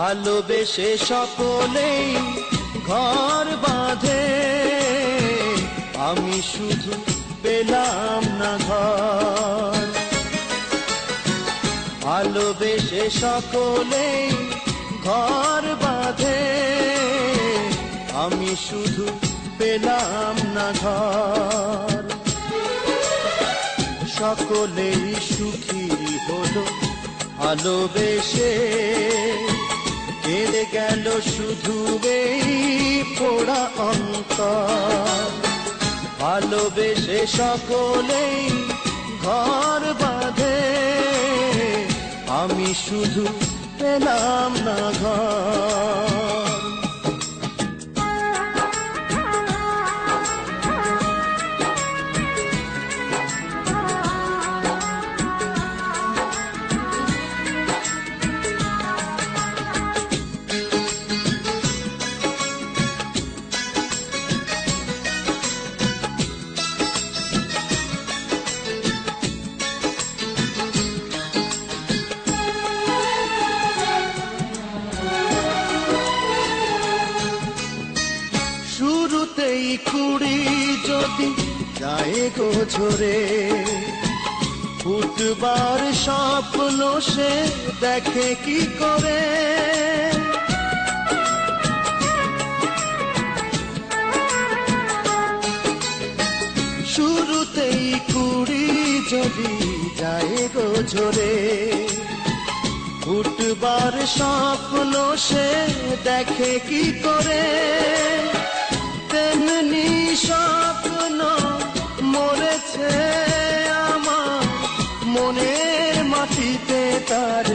ভালোবেসে সকলেই ঘর বাঁধে, আমি শুধু পেলাম না ঘর। ভালোবেসে সকলেই ঘর বাঁধে, আমি শুধু পেলাম না ঘর। সকলেই সুখী হলো ভালোবেসে, কেঁদে গেল শুধু এই পোড়া অন্তর। ভালোবেসে সকলেই ঘর বাঁধে, আমি শুধু পেলাম না ঘর। শুরুতেই কুড়ি যদি যায় গো ঝরে, ফুটবার স্বপ্ন সে দেখে কি করে। শুরুতেই কুড়ি যদি যায় গো ঝরে, ফুটবার স্বপ্ন সে দেখে কি করে। তেমনি স্বপ্ন মরেছে আমার মনের মাটিতে, তার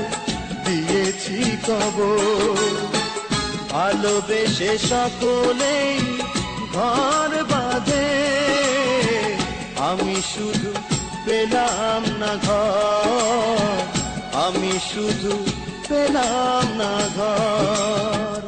দিয়েছি কবর। ভালোবেসে সকলেই ঘর বাঁধে, আমি শুধু পেলাম না ঘর, আমি শুধু পেলাম না ঘর।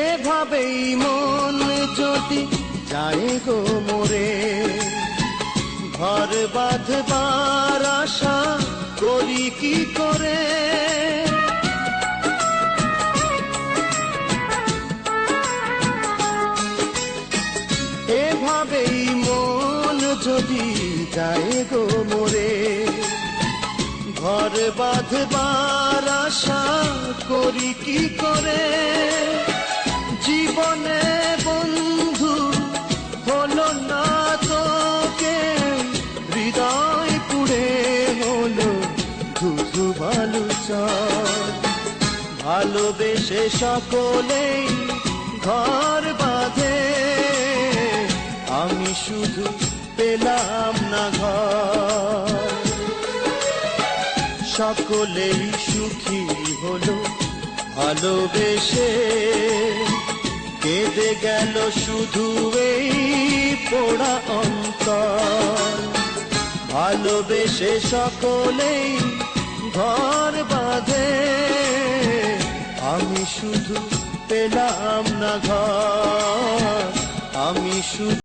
এভাবেই মন যদি যায় গো মোরে, ঘর বাঁধবার আশা করি কি করে। এভাবেই মন যদি যায় গো মোরে, ঘর বাঁধবার আশা করি কি করে। জীবনে বন্ধু হলো না তোকে, হৃদয় পুড়ে হলো ধুধু বালুচর। ভালোবেসে সকলেই ঘর বাঁধে, আমি শুধু পেলাম না ঘর। সকলেই সুখী হলো ভালোবেসে, কেঁদে গেল শুধু এই পোড়া অন্তর। ভালোবেসে সকলেই ঘর বাঁধে, আমি শুধু পেলাম না ঘর, আমি শুধু